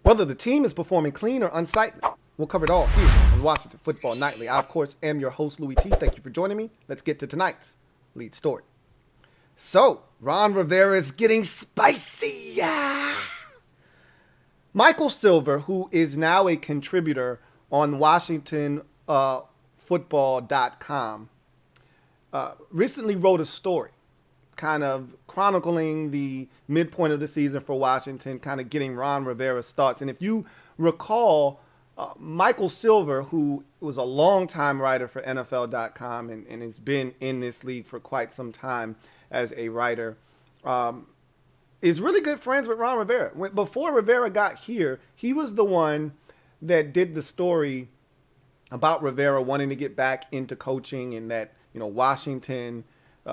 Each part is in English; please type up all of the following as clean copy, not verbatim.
whether the team is performing clean or unsightly. We'll cover it all here on Washington Football Nightly. I, of course, am your host, Louie T. Thank you for joining me. Let's get to tonight's lead story. So, Ron Rivera is getting spicy. Michael Silver, who is now a contributor on WashingtonFootball.com, recently wrote a story kind of chronicling the midpoint of the season for Washington, kind of getting Ron Rivera's thoughts. And if you recall, Michael Silver, who was a longtime writer for NFL.com and has been in this league for quite some time as a writer, is really good friends with Ron Rivera. Before Rivera got here, he was the one that did the story about Rivera wanting to get back into coaching, and that, you know, Washington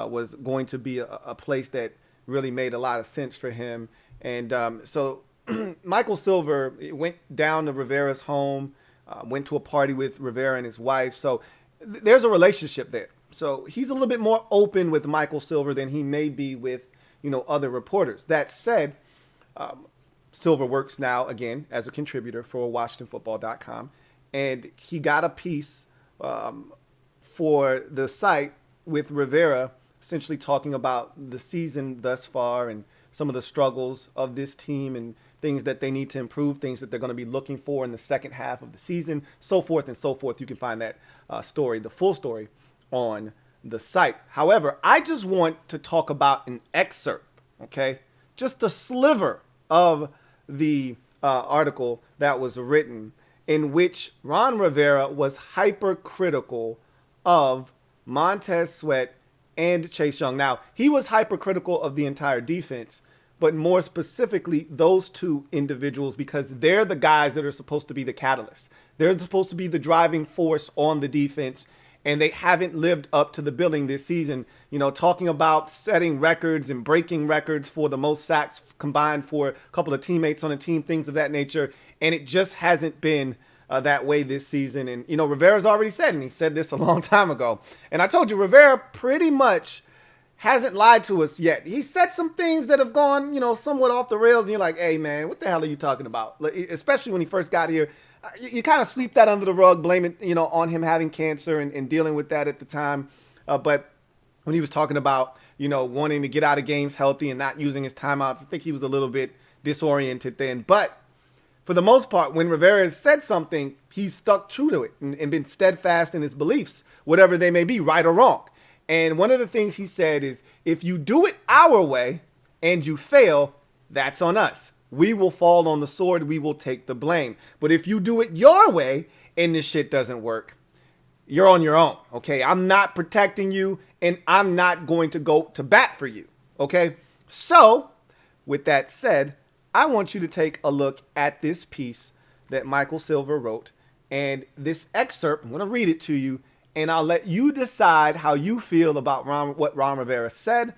was going to be a place that really made a lot of sense for him. And so Michael Silver went down to Rivera's home, went to a party with Rivera and his wife. So there's a relationship there. So he's a little bit more open with Michael Silver than he may be with, you know, other reporters. That said, Silver works now, again, as a contributor for WashingtonFootball.com. And he got a piece for the site with Rivera, essentially talking about the season thus far and some of the struggles of this team and things that they need to improve, things that they're going to be looking for in the second half of the season, so forth and so forth. You can find that story, the full story, on the site. However, I just want to talk about an excerpt, okay? Just a sliver of the article that was written, in which Ron Rivera was hypercritical of Montez Sweat and Chase Young. Now, he was hypercritical of the entire defense, but more specifically those two individuals, because they're the guys that are supposed to be the catalyst. They're supposed to be the driving force on the defense, and they haven't lived up to the billing this season. You know, talking about setting records and breaking records for the most sacks combined for a couple of teammates on a team, things of that nature, and it just hasn't been that way this season. And, you know, Rivera's already said, and he said this a long time ago, and I told you, Rivera pretty much hasn't lied to us yet. He said some things that have gone, you know, somewhat off the rails, and you're like, hey, man, what the hell are you talking about? Like, especially when he first got here. You kind of sweep that under the rug, blame it, you know, on him having cancer and dealing with that at the time. But when he was talking about, you know, wanting to get out of games healthy and not using his timeouts, I think he was a little bit disoriented then. But for the most part, when Rivera has said something, he's stuck true to it and been steadfast in his beliefs, whatever they may be, right or wrong. And one of the things he said is, if you do it our way and you fail, that's on us. We will fall on the sword. We will take the blame. But if you do it your way and this shit doesn't work, you're on your own. Okay. I'm not protecting you, and I'm not going to go to bat for you. Okay. So with that said, I want you to take a look at this piece that Michael Silver wrote, and this excerpt. I'm going to read it to you, and I'll let you decide how you feel about what Ron Rivera said.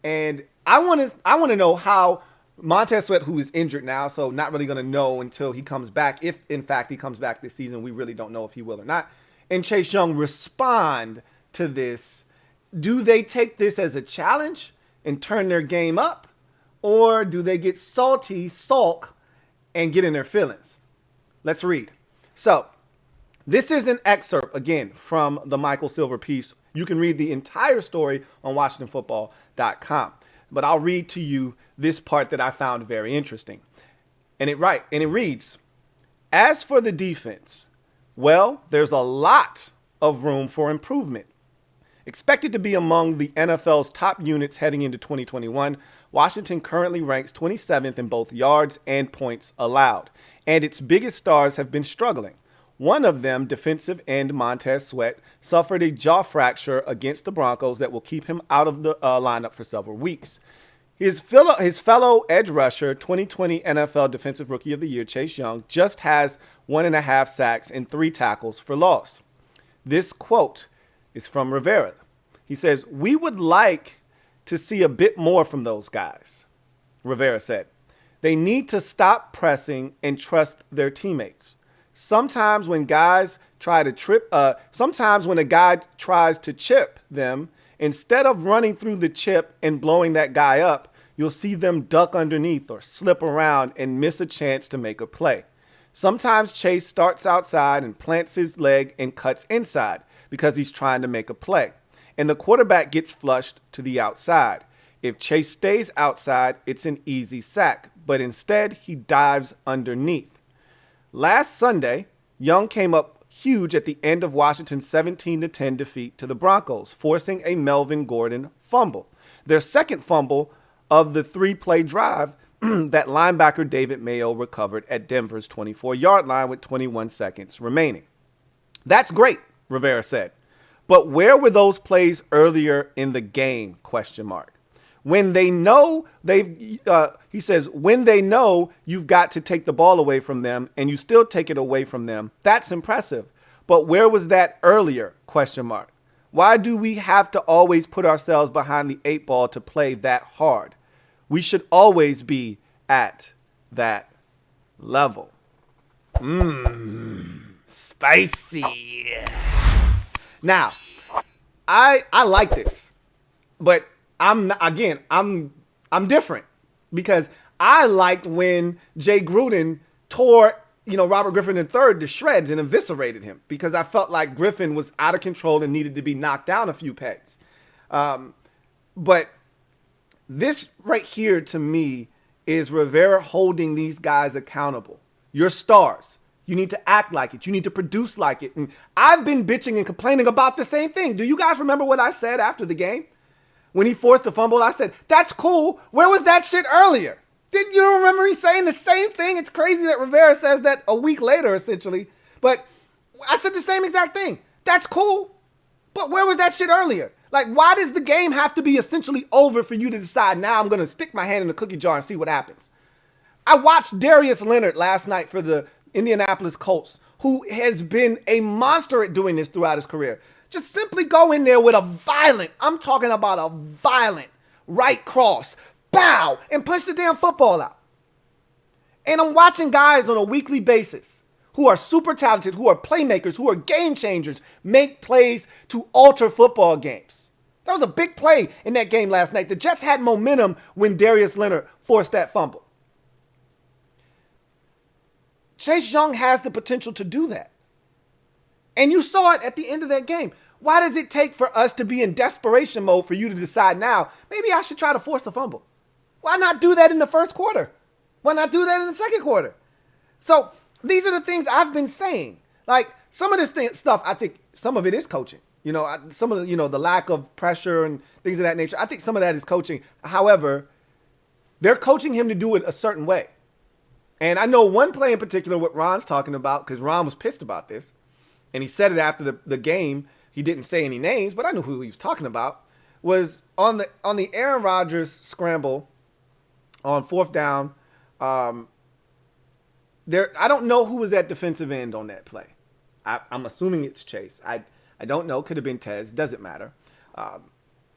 And I want to know how Montez Sweat, who is injured now, so not really going to know until he comes back. If, in fact, he comes back this season, we really don't know if he will or not. And Chase Young respond to this. Do they take this as a challenge and turn their game up? Or do they get salty, sulk, and get in their feelings? Let's read. So this is an excerpt, again, from the Michael Silver piece. You can read the entire story on WashingtonFootball.com. But I'll read to you this part that I found very interesting. And it reads, as for the defense, well, there's a lot of room for improvement. Expected to be among the NFL's top units heading into 2021, Washington currently ranks 27th in both yards and points allowed, and its biggest stars have been struggling. One of them, defensive end Montez Sweat, suffered a jaw fracture against the Broncos that will keep him out of the lineup for several weeks. His fellow edge rusher, 2020 NFL Defensive Rookie of the Year, Chase Young, just has 1.5 sacks and 3 tackles for loss. This quote is from Rivera. He says, "We would like to see a bit more from those guys," Rivera said. "They need to stop pressing and trust their teammates. Sometimes when a guy tries to chip them, instead of running through the chip and blowing that guy up, you'll see them duck underneath or slip around and miss a chance to make a play. Sometimes Chase starts outside and plants his leg and cuts inside because he's trying to make a play, and the quarterback gets flushed to the outside. If Chase stays outside, it's an easy sack, but instead he dives underneath. Last Sunday, Young came up huge at the end of Washington's 17-10 defeat to the Broncos, forcing a Melvin Gordon fumble, their second fumble of the 3-play drive that linebacker David Mayo recovered at Denver's 24-yard line with 21 seconds remaining. That's great, Rivera said. But where were those plays earlier in the game? ? When they know he says, when they know you've got to take the ball away from them and you still take it away from them, that's impressive. But where was that earlier? ? Why do we have to always put ourselves behind the 8 ball to play that hard? We should always be at that level. Spicy. Now, I like this, but I'm different because I liked when Jay Gruden tore Robert Griffin III to shreds and eviscerated him because I felt like Griffin was out of control and needed to be knocked down a few pegs. But this right here to me is Rivera holding these guys accountable. You're stars. You need to act like it. You need to produce like it. And I've been bitching and complaining about the same thing. Do you guys remember what I said after the game? When he forced the fumble, I said, that's cool. Where was that shit earlier? Didn't you remember me saying the same thing? It's crazy that Rivera says that a week later, essentially. But I said the same exact thing. That's cool. But where was that shit earlier? Like, why does the game have to be essentially over for you to decide, now I'm going to stick my hand in the cookie jar and see what happens? I watched Darius Leonard last night for the Indianapolis Colts, who has been a monster at doing this throughout his career. Just simply go in there with I'm talking about a violent right cross, bow, and punch the damn football out. And I'm watching guys on a weekly basis who are super talented, who are playmakers, who are game changers, make plays to alter football games. That was a big play in that game last night. The Jets had momentum when Darius Leonard forced that fumble. Chase Young has the potential to do that. And you saw it at the end of that game. Why does it take for us to be in desperation mode for you to decide now, maybe I should try to force a fumble? Why not do that in the first quarter? Why not do that in the second quarter? So these are the things I've been saying. Like some of this stuff, I think some of it is coaching. Some of the, the lack of pressure and things of that nature. I think some of that is coaching. However, they're coaching him to do it a certain way. And I know one play in particular what Ron's talking about because Ron was pissed about this. And he said it after the game. He didn't say any names, but I knew who he was talking about. Was on the Aaron Rodgers scramble on 4th down. I don't know who was at defensive end on that play. I'm assuming it's Chase. I don't know. Could have been Tez. Doesn't matter.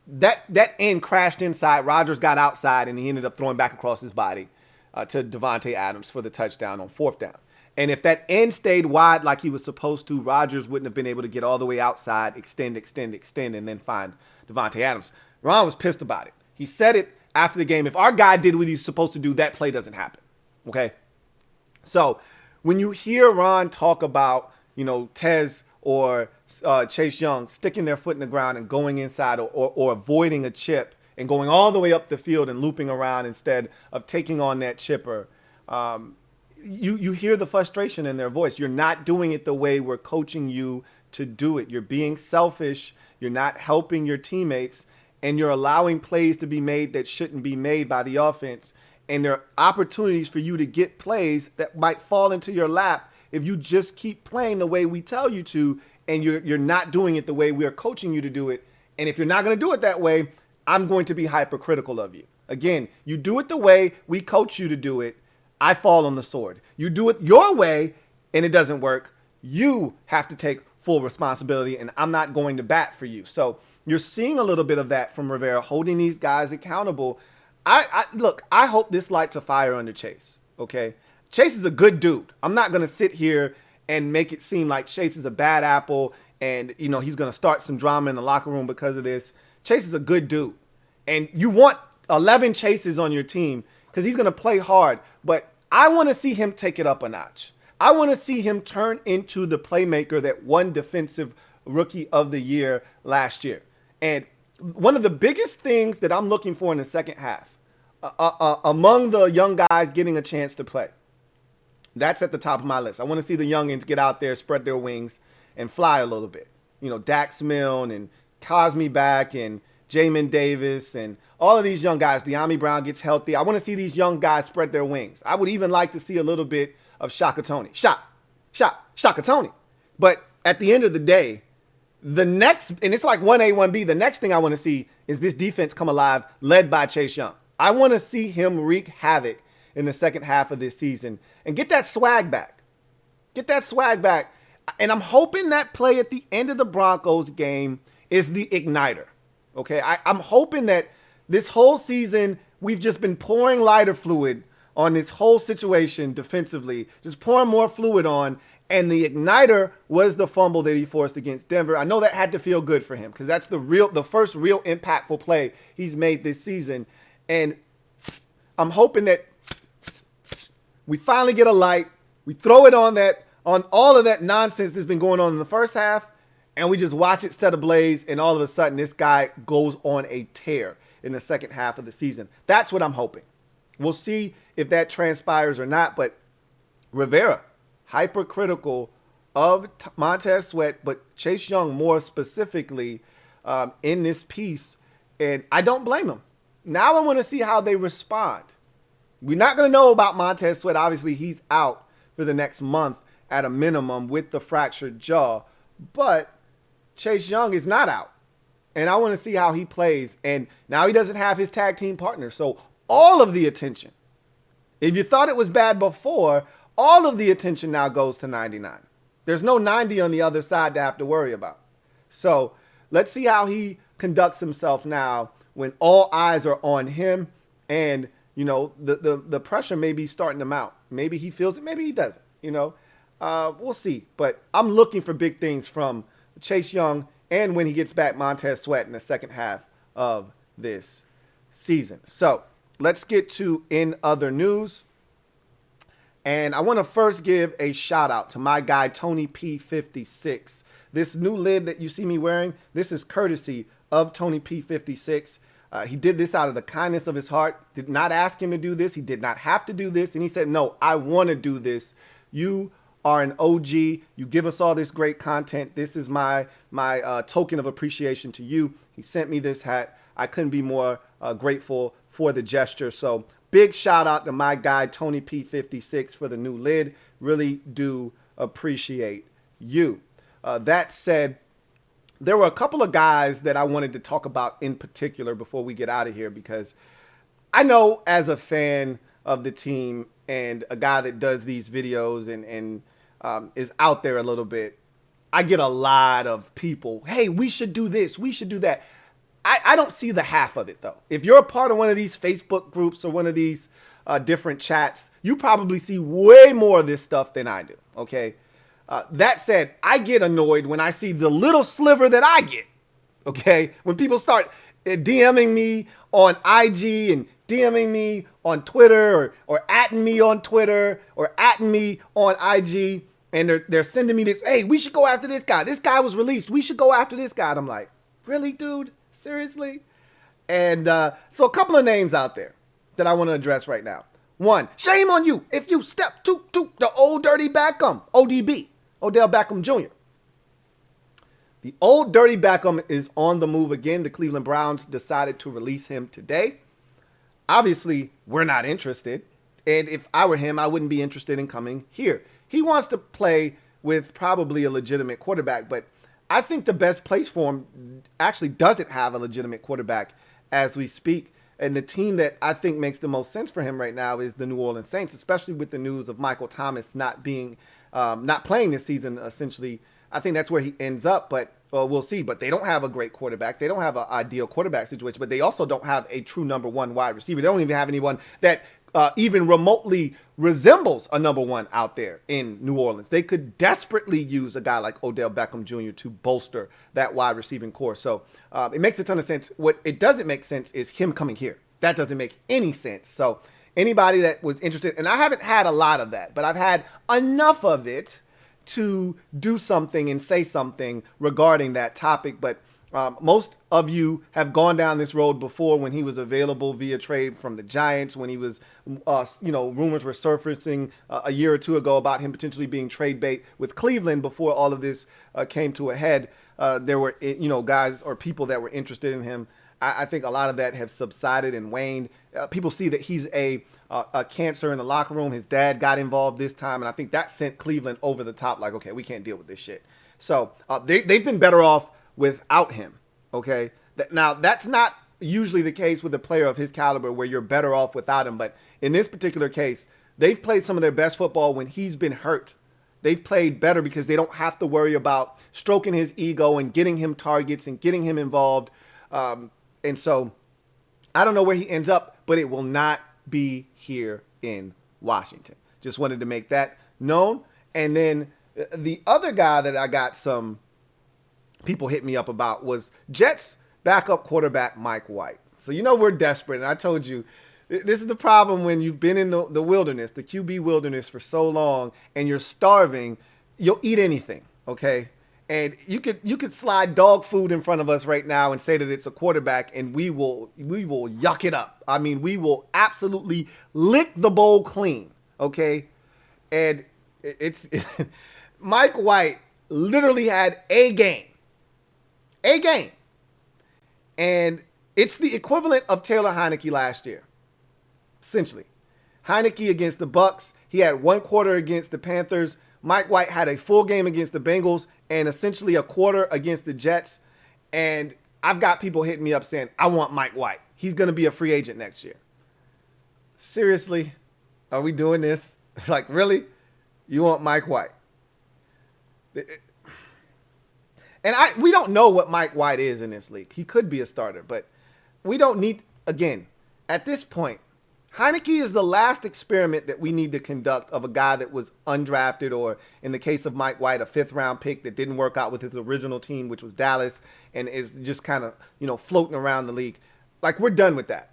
That end crashed inside. Rodgers got outside, and he ended up throwing back across his body to Davante Adams for the touchdown on 4th down. And if that end stayed wide like he was supposed to, Rodgers wouldn't have been able to get all the way outside, extend, and then find Davante Adams. Ron was pissed about it. He said it after the game. If our guy did what he's supposed to do, that play doesn't happen. Okay? So when you hear Ron talk about, Tez or Chase Young sticking their foot in the ground and going inside or avoiding a chip and going all the way up the field and looping around instead of taking on that chipper, you hear the frustration in their voice. You're not doing it the way we're coaching you to do it. You're being selfish. You're not helping your teammates, and you're allowing plays to be made that shouldn't be made by the offense. And there are opportunities for you to get plays that might fall into your lap if you just keep playing the way we tell you to, and you're not doing it the way we are coaching you to do it. And if you're not going to do it that way, I'm going to be hypercritical of you. Again, you do it the way we coach you to do it, I fall on the sword. You do it your way and it doesn't work, you have to take full responsibility, and I'm not going to bat for you. So you're seeing a little bit of that from Rivera, holding these guys accountable. Look, I hope this lights a fire under Chase, okay? Chase is a good dude. I'm not going to sit here and make it seem like Chase is a bad apple and, he's going to start some drama in the locker room because of this. Chase is a good dude. And you want 11 chases on your team because he's going to play hard. But I want to see him take it up a notch. I want to see him turn into the playmaker that won Defensive Rookie of the Year last year. And one of the biggest things that I'm looking for in the second half, among the young guys getting a chance to play, that's at the top of my list. I want to see the youngins get out there, spread their wings, and fly a little bit. You know, Dax Milne and Cosme back and Jamin Davis and all of these young guys. De'Ami Brown gets healthy. I want to see these young guys spread their wings. I would even like to see a little bit of Shaka Toney. Shaka Toney. But at the end of the day, the next, and it's like 1A, 1B, the next thing I want to see is this defense come alive, led by Chase Young. I want to see him wreak havoc in the second half of this season and get that swag back. Get that swag back. And I'm hoping that play at the end of the Broncos game is the igniter. Okay, I'm hoping that this whole season we've just been pouring lighter fluid on this whole situation defensively, just pouring more fluid on, and the igniter was the fumble that he forced against Denver. I know that had to feel good for him because that's the first real impactful play he's made this season. And I'm hoping that we finally get a light, we throw it on all of that nonsense that's been going on in the first half, and we just watch it set ablaze, and all of a sudden this guy goes on a tear in the second half of the season. That's what I'm hoping. We'll see if that transpires or not, but Rivera, hypercritical of Montez Sweat, but Chase Young more specifically in this piece, and I don't blame him. Now I want to see how they respond. We're not going to know about Montez Sweat. Obviously, he's out for the next month at a minimum with the fractured jaw, but Chase Young is not out, and I want to see how he plays. And now he doesn't have his tag team partner, so all of the attention, if you thought it was bad before, all of the attention now goes to 99. There's no 90 on the other side to have to worry about. So let's see how he conducts himself now when all eyes are on him, and the pressure may be starting to mount. Maybe he feels it, maybe he doesn't. We'll see. But I'm looking for big things from Chase Young, and when he gets back, Montez Sweat in the second half of this season. So let's get to in other news. And I want to first give a shout out to my guy, Tony P56. This new lid that you see me wearing, this is courtesy of Tony P56. He did this out of the kindness of his heart. Did not ask him to do this. He did not have to do this. And he said, no, I want to do this. You are an OG. You give us all this great content. This is my token of appreciation to you. He sent me this hat. I couldn't be more grateful for the gesture. So big shout out to my guy, Tony P56, for the new lid. Really do appreciate you. That said, there were a couple of guys that I wanted to talk about in particular before we get out of here, because I know as a fan of the team and a guy that does these videos and is out there a little bit, I get a lot of people, hey, we should do this, we should do that. I don't see the half of it, though. If you're a part of one of these Facebook groups or one of these different chats, you probably see way more of this stuff than I do, okay? That said, I get annoyed when I see the little sliver that I get, okay? When people start DMing me on IG and DMing me on Twitter or atting me on Twitter or atting me on IG, and they're sending me this, hey, we should go after this guy. This guy was released. We should go after this guy. And I'm like, really, dude? Seriously? And so a couple of names out there that I want to address right now. One, shame on you if you step to the old dirty Beckham, ODB, Odell Beckham Jr. The old dirty Beckham is on the move again. The Cleveland Browns decided to release him today. Obviously, we're not interested. And if I were him, I wouldn't be interested in coming here. He wants to play with probably a legitimate quarterback, but I think the best place for him actually doesn't have a legitimate quarterback as we speak. And the team that I think makes the most sense for him right now is the New Orleans Saints, especially with the news of Michael Thomas not playing this season, essentially. I think that's where he ends up, but we'll see. But they don't have a great quarterback. They don't have an ideal quarterback situation, but they also don't have a true number one wide receiver. They don't even have anyone that even remotely resembles a number one out there in New Orleans. They could desperately use a guy like Odell Beckham Jr. to bolster that wide receiving core. So it makes a ton of sense. What it doesn't make sense is him coming here. That doesn't make any sense. So anybody that was interested, and I haven't had a lot of that, but I've had enough of it to do something and say something regarding that topic. But most of you have gone down this road before when he was available via trade from the Giants, when he was, rumors were surfacing a year or two ago about him potentially being trade bait with Cleveland before all of this came to a head. There were, guys or people that were interested in him. I think a lot of that have subsided and waned. People see that he's a cancer in the locker room. His dad got involved this time, and I think that sent Cleveland over the top. Like, okay, we can't deal with this shit. So they've been better off without him. Okay, now that's not usually the case with a player of his caliber, where you're better off without him. But in this particular case, they've played some of their best football when he's been hurt. They've played better because they don't have to worry about stroking his ego and getting him targets and getting him involved. And so I don't know where he ends up, but it will not be here in Washington. Just wanted to make that known. And then the other guy that I got some people hit me up about was Jets backup quarterback Mike White. So, we're desperate. And I told you, this is the problem when you've been in the wilderness, the QB wilderness for so long, and you're starving. You'll eat anything, okay? And you could slide dog food in front of us right now and say that it's a quarterback, and we will yuck it up. I mean, we will absolutely lick the bowl clean, okay? And it's Mike White literally had a game, and it's the equivalent of Taylor Heineke last year, essentially. Heineke against the Bucks, he had one quarter against the Panthers. Mike White had a full game against the Bengals and essentially a quarter against the Jets. And I've got people hitting me up saying, I want Mike White. He's going to be a free agent next year. Seriously? Are we doing this? Like, really? You want Mike White? And we don't know what Mike White is in this league. He could be a starter, but we don't need, again, at this point, Heineke is the last experiment that we need to conduct of a guy that was undrafted, or in the case of Mike White, a 5th-round pick that didn't work out with his original team, which was Dallas, and is just kind of, floating around the league. Like, we're done with that.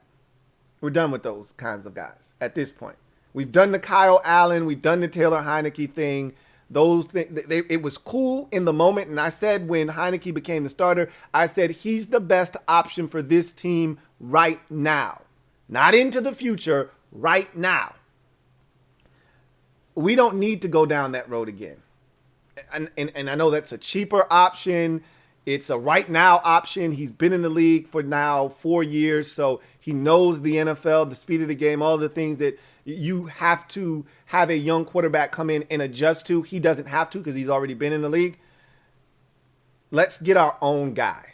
We're done with those kinds of guys at this point. We've done the Kyle Allen. We've done the Taylor Heineke thing. Those things, it was cool in the moment. And I said when Heineke became the starter, I said he's the best option for this team right now. Not into the future, right now. We don't need to go down that road again. And I know that's a cheaper option. It's a right now option. He's been in the league for now 4 years, so he knows the NFL, the speed of the game, all the things that you have to have a young quarterback come in and adjust to. He doesn't have to because he's already been in the league. Let's get our own guy.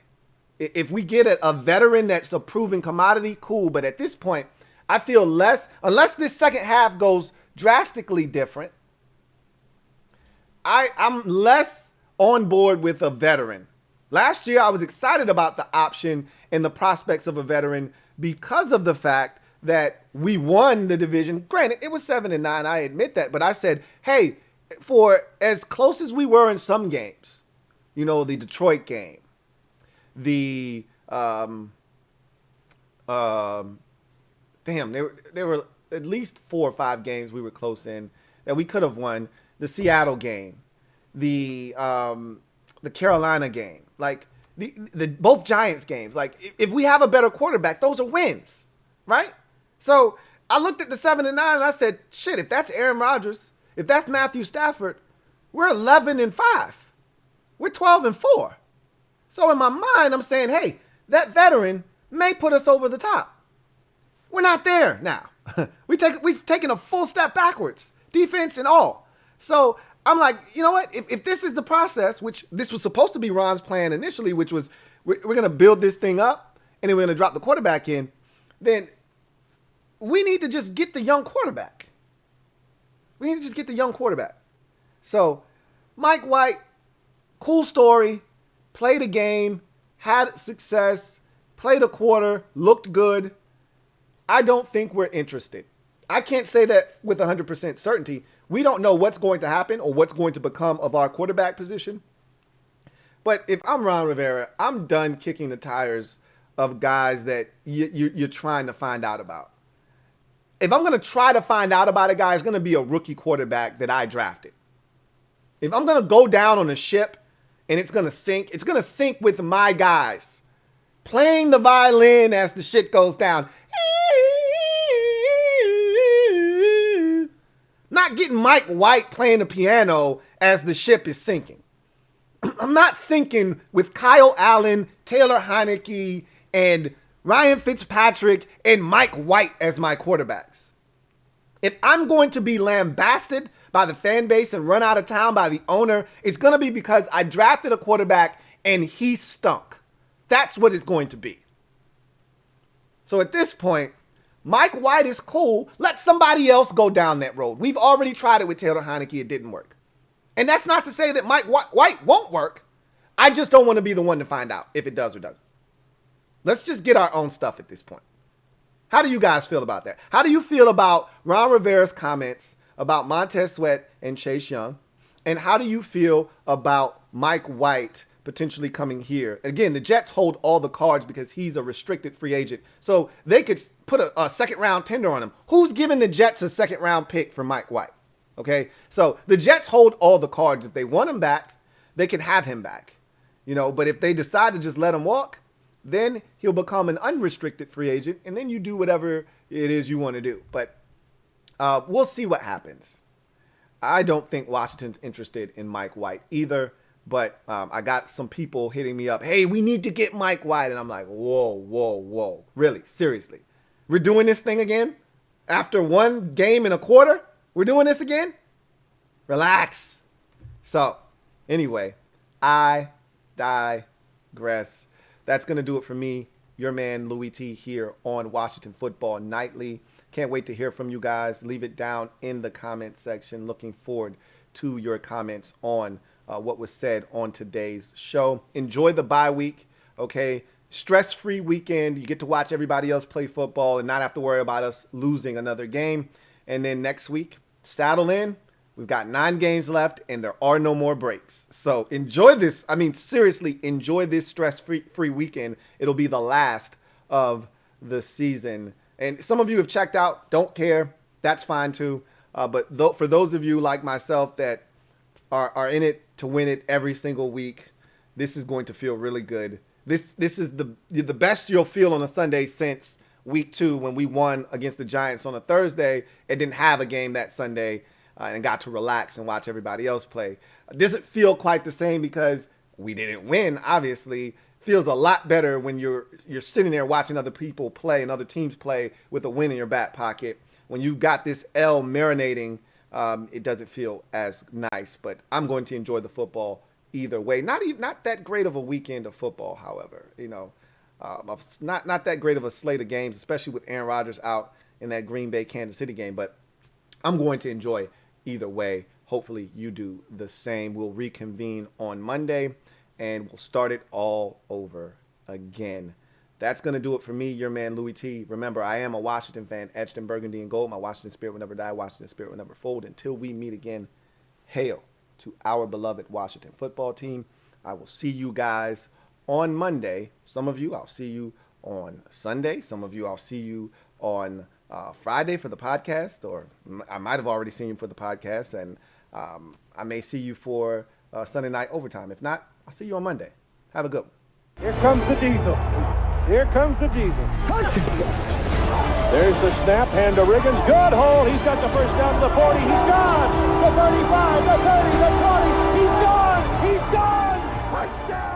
If we get a veteran that's a proven commodity, cool. But at this point, I feel unless this second half goes drastically different, I'm less on board with a veteran. Last year, I was excited about the option and the prospects of a veteran because of the fact that we won the division. Granted, it was 7-9. I admit that. But I said, hey, for as close as we were in some games, the Detroit game, there were at least 4 or 5 games we were close in that we could have won. The Seattle game, the Carolina game, like the both Giants games. Like, if we have a better quarterback, those are wins, right? So I looked at the 7-9 and I said, shit, if that's Aaron Rodgers, if that's Matthew Stafford, we're 11-5. We're 12-4. So in my mind, I'm saying, hey, that veteran may put us over the top. We're not there now. We've taken a full step backwards, defense and all. So I'm like, you know what? If this is the process, which this was supposed to be Ron's plan initially, which was we're going to build this thing up and then we're going to drop the quarterback in, then we need to just get the young quarterback. So Mike White, cool story. Played a game, had success, played a quarter, looked good. I don't think we're interested. I can't say that with 100% certainty. We don't know what's going to happen or what's going to become of our quarterback position. But if I'm Ron Rivera, I'm done kicking the tires of guys that you're trying to find out about. If I'm going to try to find out about a guy, it's going to be a rookie quarterback that I drafted. If I'm going to go down on a ship and it's going to sink with my guys playing the violin as the shit goes down. Not getting Mike White playing the piano as the ship is sinking. I'm not sinking with Kyle Allen, Taylor Heineke, and Ryan Fitzpatrick and Mike White as my quarterbacks. If I'm going to be lambasted by the fan base and run out of town by the owner, it's going to be because I drafted a quarterback and he stunk. That's what it's going to be. So at this point, Mike White is cool. Let somebody else go down that road. We've already tried it with Taylor Heineke. It didn't work. And that's not to say that Mike White won't work. I just don't want to be the one to find out if it does or doesn't. Let's just get our own stuff at this point. How do you guys feel about that? How do you feel about Ron Rivera's comments about Montez Sweat and Chase Young? And how do you feel about Mike White potentially coming here? Again, the Jets hold all the cards because he's a restricted free agent. So they could put a second round tender on him. Who's giving the Jets a second round pick for Mike White? Okay, so the Jets hold all the cards. If they want him back, they can have him back. But if they decide to just let him walk, then he'll become an unrestricted free agent, and then you do whatever it is you want to do. But we'll see what happens. I don't think Washington's interested in Mike White either, but I got some people hitting me up. Hey, we need to get Mike White. And I'm like, whoa. Really? Seriously? We're doing this thing again? After one game and a quarter? We're doing this again? Relax. So, anyway, I digress. That's going to do it for me, your man Louie T here on Washington Football Nightly. Can't wait to hear from you guys. Leave it down in the comment section. Looking forward to your comments on what was said on today's show. Enjoy the bye week, okay? Stress-free weekend. You get to watch everybody else play football and not have to worry about us losing another game. And then next week, saddle in. We've got 9 games left, and there are no more breaks. So enjoy this. I mean, seriously, enjoy this stress-free weekend. It'll be the last of the season. And some of you have checked out, don't care. That's fine, too. But for those of you like myself that are in it to win it every single week, this is going to feel really good. This is the best you'll feel on a Sunday since week 2 when we won against the Giants on a Thursday and didn't have a game that Sunday. And got to relax and watch everybody else play. Doesn't feel quite the same because we didn't win, obviously. Feels a lot better when you're sitting there watching other people play and other teams play with a win in your back pocket. When you've got this L marinating, it doesn't feel as nice. But I'm going to enjoy the football either way. Not that great of a weekend of football, however. Not that great of a slate of games, especially with Aaron Rodgers out in that Green Bay Kansas City game. But I'm going to enjoy either way. Hopefully you do the same. We'll reconvene on Monday and we'll start it all over again. That's going to do it for me, your man Louie T. Remember, I am a Washington fan, etched in burgundy and gold. My Washington spirit will never die. Washington spirit will never fold. Until we meet again, hail to our beloved Washington football team. I will see you guys on Monday. Some of you, I'll see you on Sunday. Some of you, I'll see you on Friday for the podcast, or I might have already seen you for the podcast, and I may see you for Sunday night overtime. If not, I'll see you on Monday. Have a good one. Here comes the diesel. Here comes the diesel. There's the snap, hand to Riggins. Good hold. He's got the first down to the 40. He's gone. The 35, the 30, the 20. He's gone. He's gone. Touchdown.